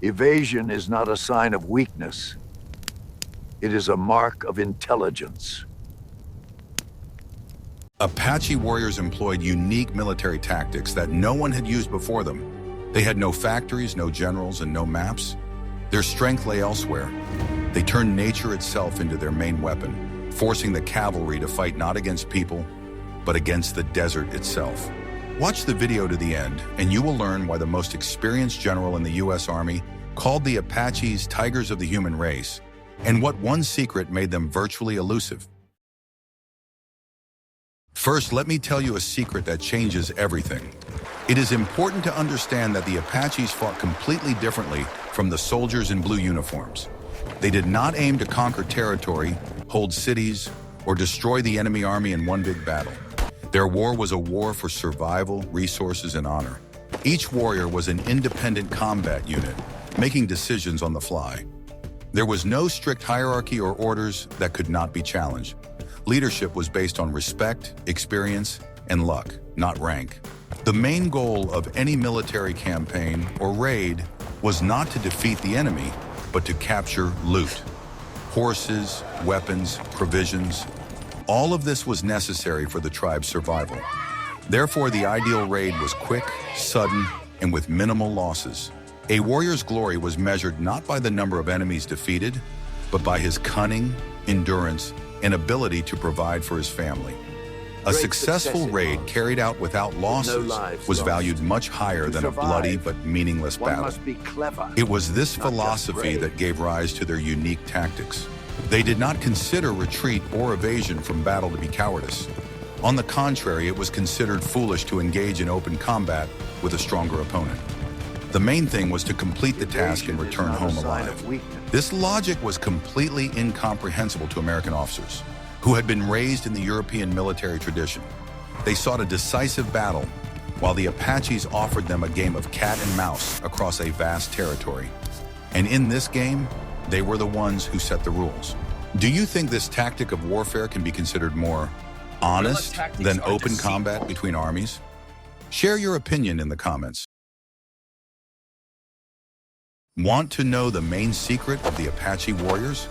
Evasion is not a sign of weakness. It is a mark of intelligence. Apache warriors employed unique military tactics that no one had used before them. They had no factories, no generals, and no maps. Their strength lay elsewhere. They turned nature itself into their main weapon, forcing the cavalry to fight not against people, but against the desert itself. Watch the video to the end, and you will learn why the most experienced general in the U.S. Army called the Apaches tigers of the human race, and what one secret made them virtually elusive. First, let me tell you a secret that changes everything. It is important to understand that the Apaches fought completely differently from the soldiers in blue uniforms. They did not aim to conquer territory, hold cities, or destroy the enemy army in one big battle. Their war was a war for survival, resources, and honor. Each warrior was an independent combat unit, making decisions on the fly. There was no strict hierarchy or orders that could not be challenged. Leadership was based on respect, experience, and luck, not rank. The main goal of any military campaign or raid was not to defeat the enemy, but to capture loot. Horses, weapons, provisions. All of this was necessary for the tribe's survival. Therefore, the ideal raid was quick, sudden, and with minimal losses. A warrior's glory was measured not by the number of enemies defeated, but by his cunning, endurance, and ability to provide for his family. A successful raid carried out without losses was valued much higher than a bloody but meaningless battle. It was this philosophy that gave rise to their unique tactics. They did not consider retreat or evasion from battle to be cowardice. On the contrary, it was considered foolish to engage in open combat with a stronger opponent. The main thing was to complete the task and return home alive. This logic was completely incomprehensible to American officers, who had been raised in the European military tradition. They sought a decisive battle, while the Apaches offered them a game of cat and mouse across a vast territory. And in this game, they were the ones who set the rules. Do you think this tactic of warfare can be considered more honest than open combat between armies? Share your opinion in the comments. Want to know the main secret of the Apache warriors?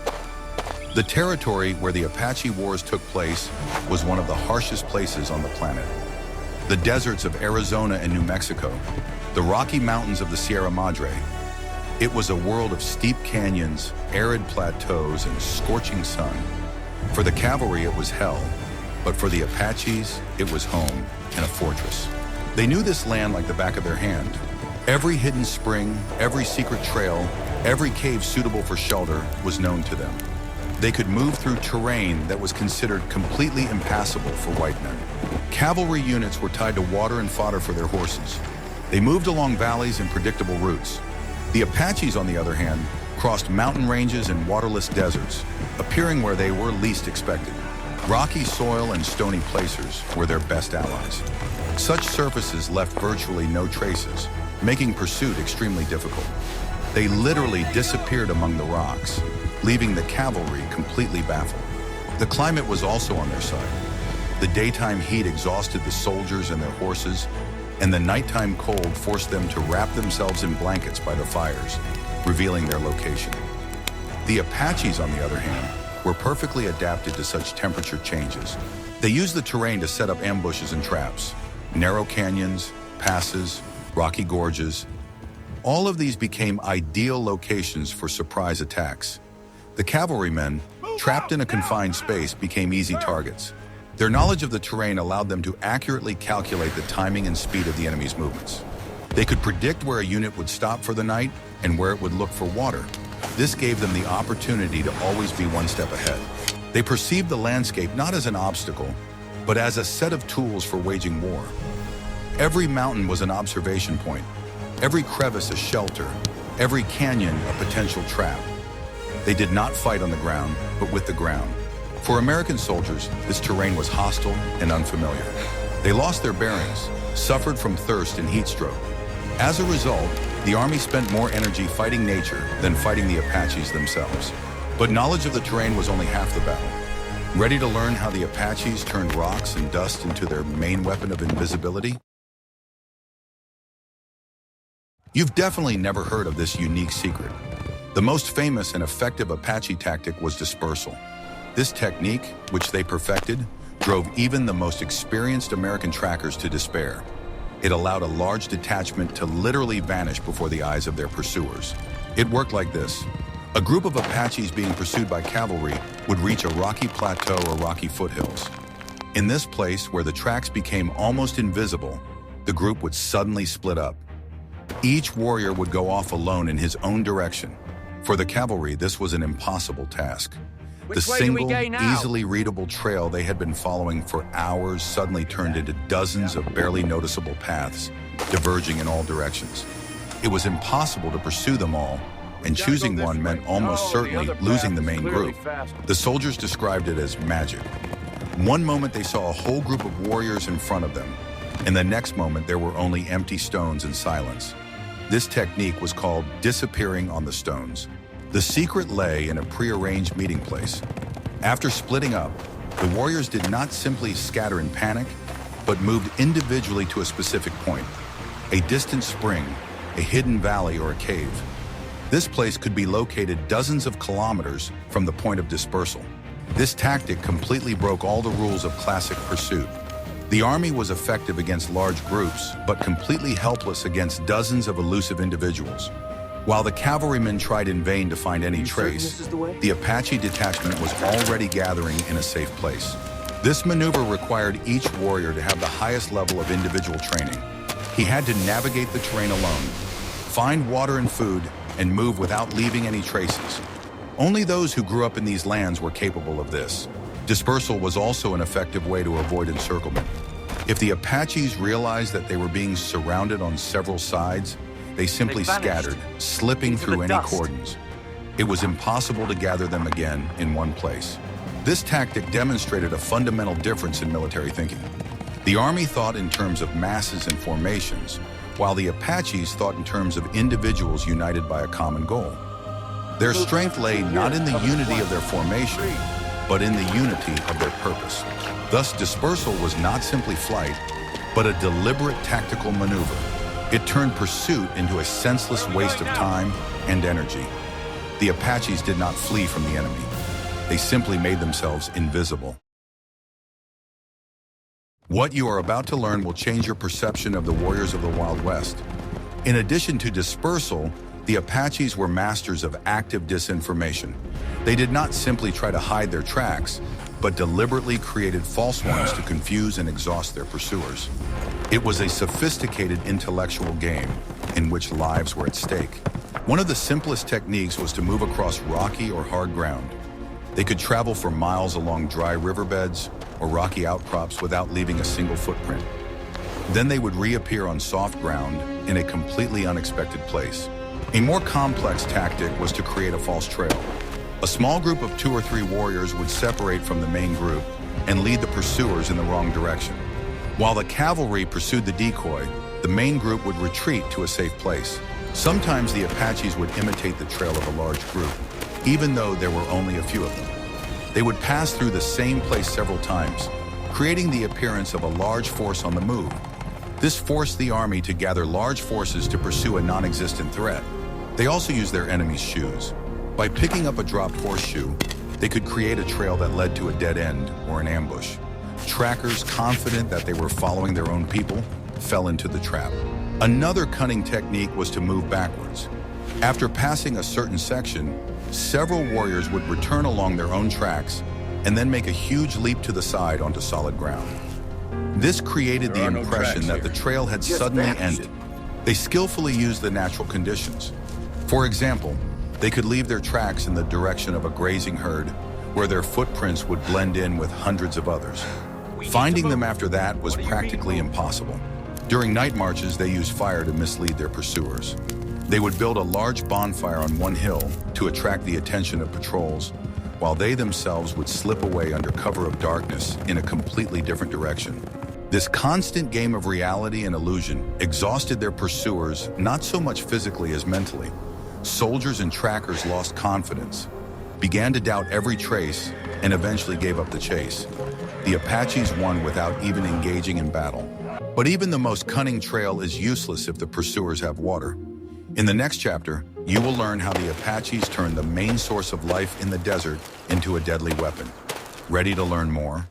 The territory where the Apache Wars took place was one of the harshest places on the planet. The deserts of Arizona and New Mexico, the Rocky Mountains of the Sierra Madre. It was a world of steep canyons, arid plateaus, and scorching sun. For the cavalry, it was hell, but for the Apaches, it was home and a fortress. They knew this land like the back of their hand. Every hidden spring, every secret trail, every cave suitable for shelter was known to them. They could move through terrain that was considered completely impassable for white men. Cavalry units were tied to water and fodder for their horses. They moved along valleys and predictable routes. The Apaches, on the other hand, crossed mountain ranges and waterless deserts, appearing where they were least expected. Rocky soil and stony placers were their best allies. Such surfaces left virtually no traces, making pursuit extremely difficult. They literally disappeared among the rocks, leaving the cavalry completely baffled. The climate was also on their side. The daytime heat exhausted the soldiers and their horses, and the nighttime cold forced them to wrap themselves in blankets by the fires, revealing their location. The Apaches, on the other hand, were perfectly adapted to such temperature changes. They used the terrain to set up ambushes and traps, narrow canyons, passes, rocky gorges. All of these became ideal locations for surprise attacks. The cavalrymen, trapped in a confined space, became easy targets. Their knowledge of the terrain allowed them to accurately calculate the timing and speed of the enemy's movements. They could predict where a unit would stop for the night and where it would look for water. This gave them the opportunity to always be one step ahead. They perceived the landscape not as an obstacle, but as a set of tools for waging war. Every mountain was an observation point, every crevice a shelter, every canyon a potential trap. They did not fight on the ground, but with the ground. For American soldiers, this terrain was hostile and unfamiliar. They lost their bearings, suffered from thirst and heat stroke. As a result, the Army spent more energy fighting nature than fighting the Apaches themselves. But knowledge of the terrain was only half the battle. Ready to learn how the Apaches turned rocks and dust into their main weapon of invisibility? You've definitely never heard of this unique secret. The most famous and effective Apache tactic was dispersal. This technique, which they perfected, drove even the most experienced American trackers to despair. It allowed a large detachment to literally vanish before the eyes of their pursuers. It worked like this. A group of Apaches being pursued by cavalry would reach a rocky plateau or rocky foothills. In this place, where the tracks became almost invisible, the group would suddenly split up. Each warrior would go off alone in his own direction. For the cavalry, this was an impossible task. The single, easily readable trail they had been following for hours suddenly turned into dozens of barely noticeable paths, diverging in all directions. It was impossible to pursue them all, and choosing one meant almost certainly losing the main group. The soldiers described it as magic. One moment they saw a whole group of warriors in front of them, and the next moment there were only empty stones and silence. This technique was called disappearing on the stones. The secret lay in a prearranged meeting place. After splitting up, the warriors did not simply scatter in panic, but moved individually to a specific point, a distant spring, a hidden valley, or a cave. This place could be located dozens of kilometers from the point of dispersal. This tactic completely broke all the rules of classic pursuit. The army was effective against large groups, but completely helpless against dozens of elusive individuals. While the cavalrymen tried in vain to find any trace, the Apache detachment was already gathering in a safe place. This maneuver required each warrior to have the highest level of individual training. He had to navigate the terrain alone, find water and food, and move without leaving any traces. Only those who grew up in these lands were capable of this. Dispersal was also an effective way to avoid encirclement. If the Apaches realized that they were being surrounded on several sides, they simply scattered, slipping through any cordons. It was impossible to gather them again in one place. This tactic demonstrated a fundamental difference in military thinking. The Army thought in terms of masses and formations, while the Apaches thought in terms of individuals united by a common goal. Their strength lay not in the unity of their formation, but in the unity of their purpose. Thus, dispersal was not simply flight, but a deliberate tactical maneuver. It turned pursuit into a senseless waste of time and energy. The Apaches did not flee from the enemy. They simply made themselves invisible. What you are about to learn will change your perception of the warriors of the Wild West. In addition to dispersal, the Apaches were masters of active disinformation. They did not simply try to hide their tracks, but deliberately created false ones to confuse and exhaust their pursuers. It was a sophisticated intellectual game in which lives were at stake. One of the simplest techniques was to move across rocky or hard ground. They could travel for miles along dry riverbeds or rocky outcrops without leaving a single footprint. Then they would reappear on soft ground in a completely unexpected place. A more complex tactic was to create a false trail. A small group of 2 or 3 warriors would separate from the main group and lead the pursuers in the wrong direction. While the cavalry pursued the decoy, the main group would retreat to a safe place. Sometimes the Apaches would imitate the trail of a large group, even though there were only a few of them. They would pass through the same place several times, creating the appearance of a large force on the move. This forced the army to gather large forces to pursue a non-existent threat. They also used their enemy's shoes. By picking up a dropped horseshoe, they could create a trail that led to a dead end or an ambush. Trackers, confident that they were following their own people, fell into the trap. Another cunning technique was to move backwards. After passing a certain section, several warriors would return along their own tracks and then make a huge leap to the side onto solid ground. This created the impression that the trail had suddenly ended. They skillfully used the natural conditions. For example, they could leave their tracks in the direction of a grazing herd, where their footprints would blend in with hundreds of others. Finding them after that was practically impossible. During night marches, they used fire to mislead their pursuers. They would build a large bonfire on one hill to attract the attention of patrols, while they themselves would slip away under cover of darkness in a completely different direction. This constant game of reality and illusion exhausted their pursuers, not so much physically as mentally. Soldiers and trackers lost confidence, began to doubt every trace, and eventually gave up the chase. The Apaches won without even engaging in battle. But even the most cunning trail is useless if the pursuers have water. In the next chapter, you will learn how the Apaches turned the main source of life in the desert into a deadly weapon. Ready to learn more?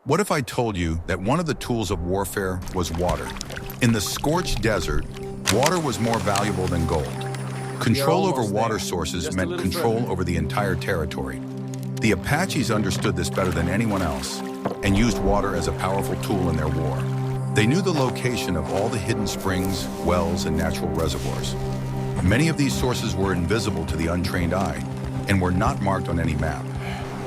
What if I told you that one of the tools of warfare was water? In the scorched desert, water was more valuable than gold. Control over water sources meant control over the entire territory. The Apaches understood this better than anyone else and used water as a powerful tool in their war. They knew the location of all the hidden springs, wells, and natural reservoirs. Many of these sources were invisible to the untrained eye and were not marked on any map.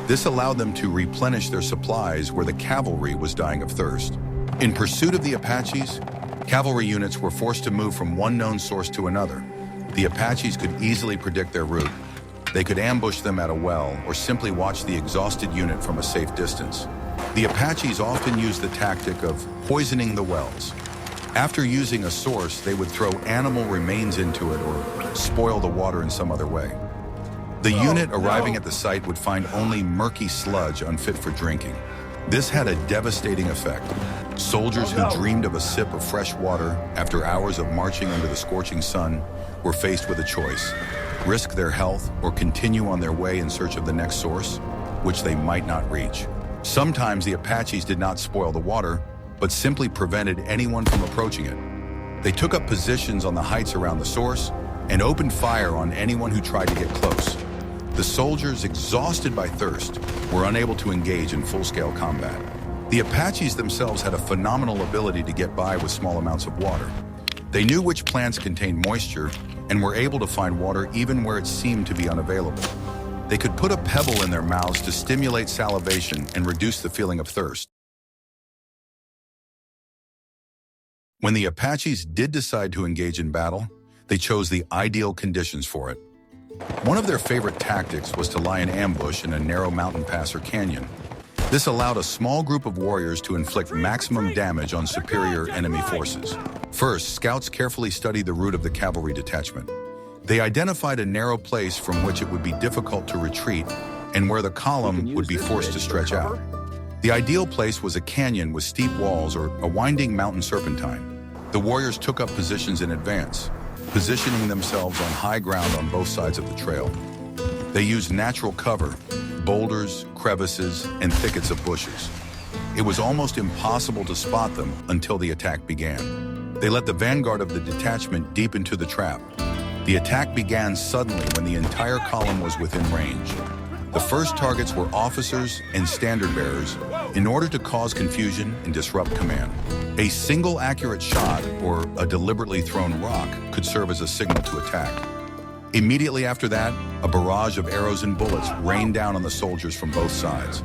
This allowed them to replenish their supplies where the cavalry was dying of thirst. In pursuit of the Apaches, cavalry units were forced to move from one known source to another. The Apaches could easily predict their route. They could ambush them at a well or simply watch the exhausted unit from a safe distance. The Apaches often used the tactic of poisoning the wells. After using a source, they would throw animal remains into it or spoil the water in some other way. The unit arriving at the site would find only murky sludge unfit for drinking. This had a devastating effect. Soldiers who dreamed of a sip of fresh water after hours of marching under the scorching sun were faced with a choice: risk their health or continue on their way in search of the next source, which they might not reach. Sometimes the Apaches did not spoil the water, but simply prevented anyone from approaching it. They took up positions on the heights around the source and opened fire on anyone who tried to get close. The soldiers, exhausted by thirst, were unable to engage in full-scale combat. The Apaches themselves had a phenomenal ability to get by with small amounts of water. They knew which plants contained moisture and were able to find water even where it seemed to be unavailable. They could put a pebble in their mouths to stimulate salivation and reduce the feeling of thirst. When the Apaches did decide to engage in battle, they chose the ideal conditions for it. One of their favorite tactics was to lie in ambush in a narrow mountain pass or canyon. This allowed a small group of warriors to inflict maximum damage on superior enemy forces. First, scouts carefully studied the route of the cavalry detachment. They identified a narrow place from which it would be difficult to retreat and where the column would be forced to stretch out. The ideal place was a canyon with steep walls or a winding mountain serpentine. The warriors took up positions in advance, positioning themselves on high ground on both sides of the trail. They used natural cover, boulders, crevices, and thickets of bushes. It was almost impossible to spot them until the attack began. They let the vanguard of the detachment deep into the trap. The attack began suddenly when the entire column was within range. The first targets were officers and standard bearers in order to cause confusion and disrupt command. A single accurate shot or a deliberately thrown rock could serve as a signal to attack. Immediately after that, a barrage of arrows and bullets rained down on the soldiers from both sides.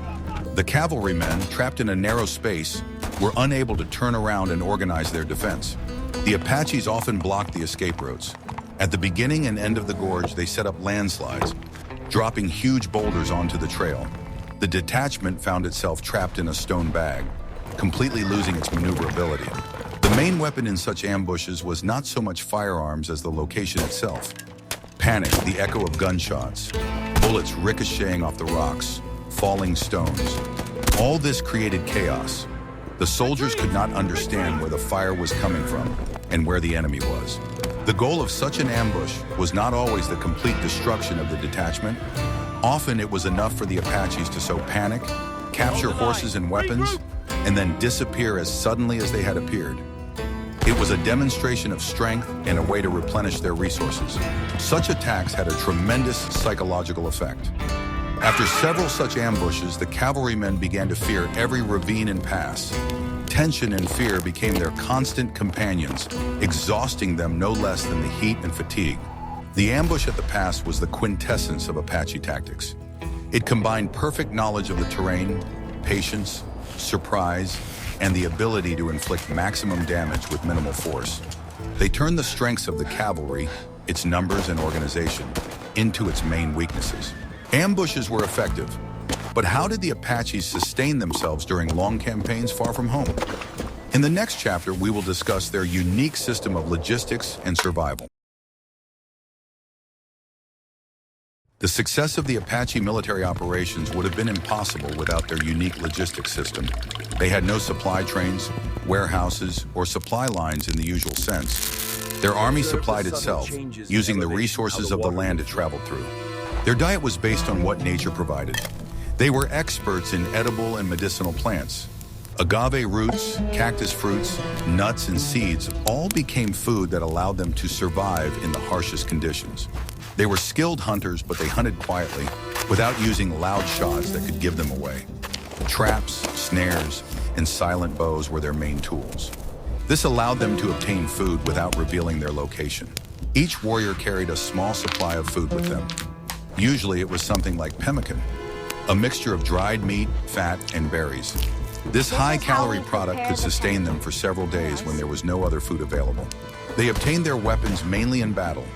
The cavalrymen, trapped in a narrow space, were unable to turn around and organize their defense. The Apaches often blocked the escape routes. At the beginning and end of the gorge, they set up landslides, dropping huge boulders onto the trail. The detachment found itself trapped in a stone bag, completely losing its maneuverability. The main weapon in such ambushes was not so much firearms as the location itself. Panic, the echo of gunshots, bullets ricocheting off the rocks, falling stones. All this created chaos. The soldiers could not understand where the fire was coming from and where the enemy was. The goal of such an ambush was not always the complete destruction of the detachment. Often it was enough for the Apaches to sow panic, capture horses and weapons, and then disappear as suddenly as they had appeared. It was a demonstration of strength and a way to replenish their resources. Such attacks had a tremendous psychological effect. After several such ambushes, the cavalrymen began to fear every ravine and pass. Tension and fear became their constant companions, exhausting them no less than the heat and fatigue. The ambush at the pass was the quintessence of Apache tactics. It combined perfect knowledge of the terrain, patience, surprise, and the ability to inflict maximum damage with minimal force. They turned the strengths of the cavalry, its numbers and organization, into its main weaknesses. Ambushes were effective, but how did the Apaches sustain themselves during long campaigns far from home? In the next chapter, we will discuss their unique system of logistics and survival. The success of the Apache military operations would have been impossible without their unique logistics system. They had no supply trains, warehouses, or supply lines in the usual sense. Their army supplied itself, using the resources of the land it traveled through. Their diet was based on what nature provided. They were experts in edible and medicinal plants. Agave roots, cactus fruits, nuts, and seeds all became food that allowed them to survive in the harshest conditions. They were skilled hunters, but they hunted quietly, without using loud shots that could give them away. Traps, snares, and silent bows were their main tools. This allowed them to obtain food without revealing their location. Each warrior carried a small supply of food with them. Usually it was something like pemmican, a mixture of dried meat, fat, and berries. This high-calorie product could sustain them for several days when there was no other food available. They obtained their weapons mainly in battle.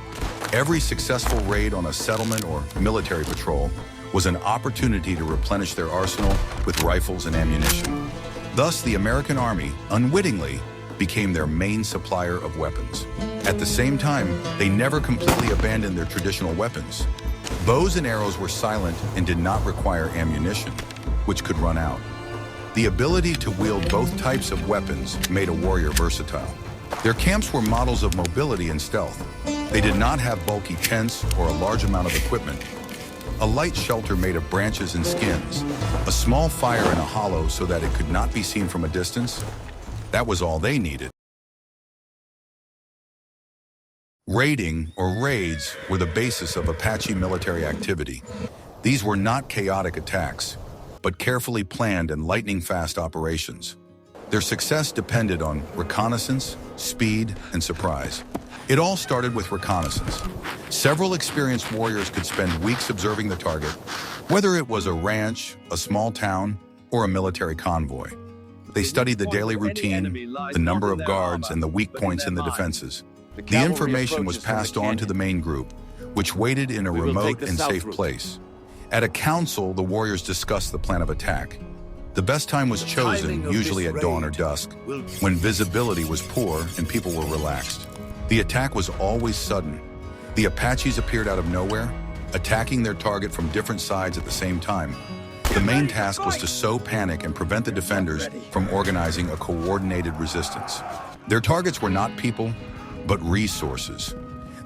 Every successful raid on a settlement or military patrol was an opportunity to replenish their arsenal with rifles and ammunition. Thus, the American Army, unwittingly, became their main supplier of weapons. At the same time, they never completely abandoned their traditional weapons. Bows and arrows were silent and did not require ammunition, which could run out. The ability to wield both types of weapons made a warrior versatile. Their camps were models of mobility and stealth. They did not have bulky tents or a large amount of equipment. A light shelter made of branches and skins, a small fire in a hollow so that it could not be seen from a distance, that was all they needed. Raiding, or raids, were the basis of Apache military activity. These were not chaotic attacks, but carefully planned and lightning-fast operations. Their success depended on reconnaissance, speed, and surprise. It all started with reconnaissance. Several experienced warriors could spend weeks observing the target, whether it was a ranch, a small town, or a military convoy. They studied the daily routine, the number of guards, and the weak points in the defenses. The information was passed on to the main group, which waited in a remote and safe place. At a council, the warriors discussed the plan of attack. The best time was chosen, usually at dawn or dusk, when visibility was poor and people were relaxed. The attack was always sudden. The Apaches appeared out of nowhere, attacking their target from different sides at the same time. The main task was to sow panic and prevent the defenders from organizing a coordinated resistance. Their targets were not people, but resources.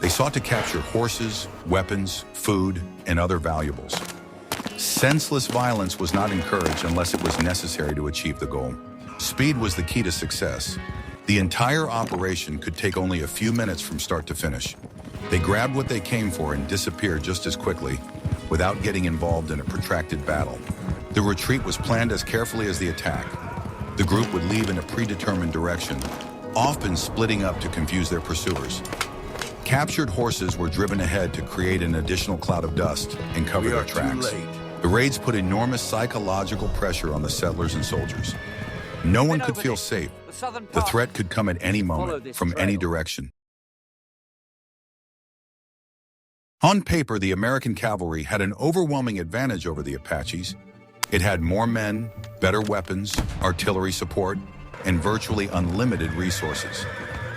They sought to capture horses, weapons, food, and other valuables. Senseless violence was not encouraged unless it was necessary to achieve the goal. Speed was the key to success. The entire operation could take only a few minutes from start to finish. They grabbed what they came for and disappeared just as quickly, without getting involved in a protracted battle. The retreat was planned as carefully as the attack. The group would leave in a predetermined direction, often splitting up to confuse their pursuers. Captured horses were driven ahead to create an additional cloud of dust and cover their tracks. The raids put enormous psychological pressure on the settlers and soldiers. No one could feel safe. The threat could come at any moment, from any direction. On paper, the American cavalry had an overwhelming advantage over the Apaches. It had more men, better weapons, artillery support, and virtually unlimited resources.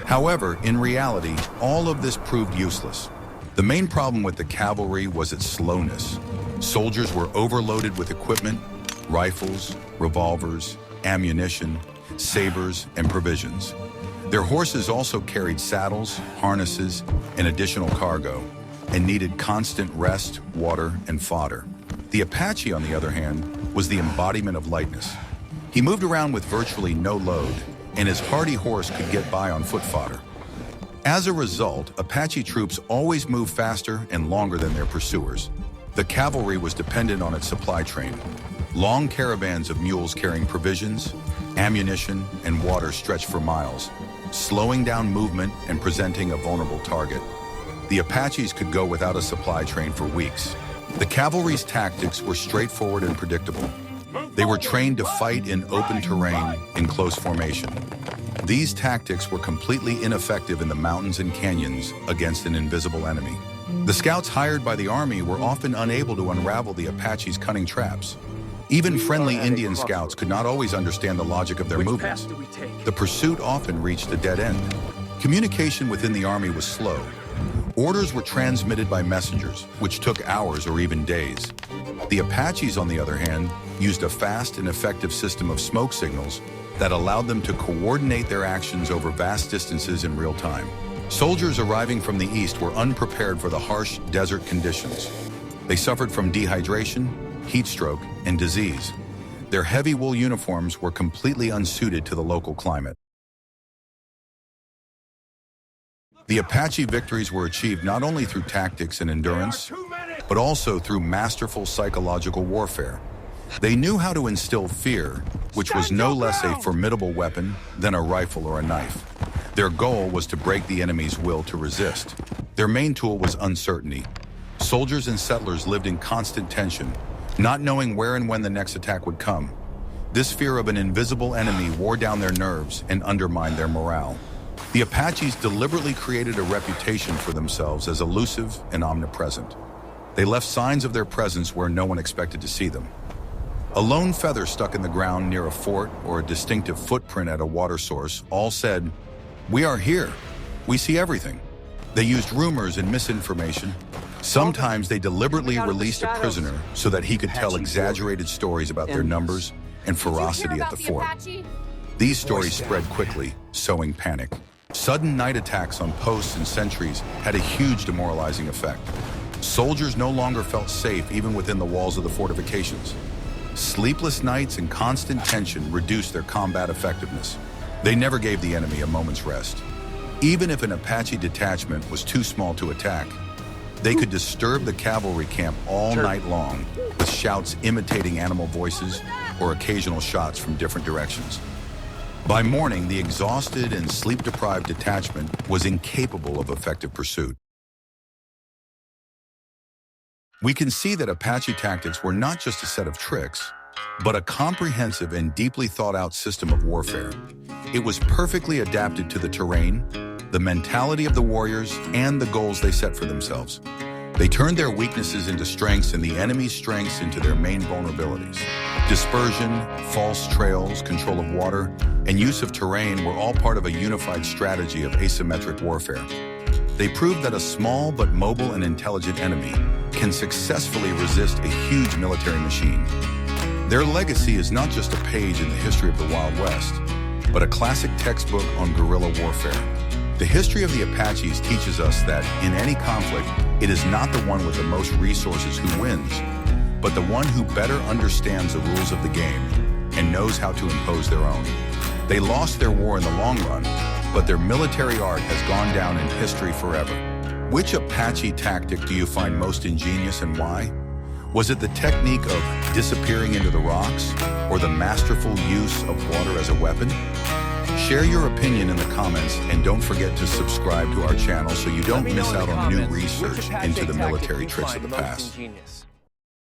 However, in reality, all of this proved useless. The main problem with the cavalry was its slowness. Soldiers were overloaded with equipment, rifles, revolvers, ammunition, sabers, and provisions. Their horses also carried saddles, harnesses, and additional cargo, and needed constant rest, water, and fodder. The Apache, on the other hand, was the embodiment of lightness. He moved around with virtually no load, and his hardy horse could get by on foot fodder. As a result, Apache troops always moved faster and longer than their pursuers. The cavalry was dependent on its supply train. Long caravans of mules carrying provisions, ammunition, and water stretched for miles, slowing down movement and presenting a vulnerable target. The Apaches could go without a supply train for weeks. The cavalry's tactics were straightforward and predictable. They were trained to fight in open terrain in close formation. These tactics were completely ineffective in the mountains and canyons against an invisible enemy. The scouts hired by the army were often unable to unravel the Apaches' cunning traps. Even friendly Indian scouts could not always understand the logic of their movements. The pursuit often reached a dead end. Communication within the army was slow. Orders were transmitted by messengers, which took hours or even days. The Apaches, on the other hand, used a fast and effective system of smoke signals that allowed them to coordinate their actions over vast distances in real time. Soldiers arriving from the east were unprepared for the harsh desert conditions. They suffered from dehydration, heat stroke, and disease. Their heavy wool uniforms were completely unsuited to the local climate. The Apache victories were achieved not only through tactics and endurance, but also through masterful psychological warfare. They knew how to instill fear, which was no less a formidable weapon than a rifle or a knife. Their goal was to break the enemy's will to resist. Their main tool was uncertainty. Soldiers and settlers lived in constant tension, not knowing where and when the next attack would come. This fear of an invisible enemy wore down their nerves and undermined their morale. The Apaches deliberately created a reputation for themselves as elusive and omnipresent. They left signs of their presence where no one expected to see them. A lone feather stuck in the ground near a fort or a distinctive footprint at a water source all said, "We are here. We see everything." They used rumors and misinformation. Sometimes they deliberately released a prisoner so that he could tell exaggerated stories about their numbers and ferocity at the fort. These stories spread quickly, sowing panic. Sudden night attacks on posts and sentries had a huge demoralizing effect. Soldiers no longer felt safe even within the walls of the fortifications. Sleepless nights and constant tension reduced their combat effectiveness. They never gave the enemy a moment's rest. Even if an Apache detachment was too small to attack, they could disturb the cavalry camp all night long with shouts imitating animal voices or occasional shots from different directions. By morning, the exhausted and sleep-deprived detachment was incapable of effective pursuit. We can see that Apache tactics were not just a set of tricks, but a comprehensive and deeply thought-out system of warfare. It was perfectly adapted to the terrain, the mentality of the warriors, and the goals they set for themselves. They turned their weaknesses into strengths and the enemy's strengths into their main vulnerabilities. Dispersion, false trails, control of water, and use of terrain were all part of a unified strategy of asymmetric warfare. They proved that a small but mobile and intelligent enemy can successfully resist a huge military machine. Their legacy is not just a page in the history of the Wild West, but a classic textbook on guerrilla warfare. The history of the Apaches teaches us that in any conflict, it is not the one with the most resources who wins, but the one who better understands the rules of the game and knows how to impose their own. They lost their war in the long run, but their military art has gone down in history forever. Which Apache tactic do you find most ingenious and why? Was it the technique of disappearing into the rocks or the masterful use of water as a weapon? Share your opinion in the comments and don't forget to subscribe to our channel so you don't miss out on new research into the military tricks of the past.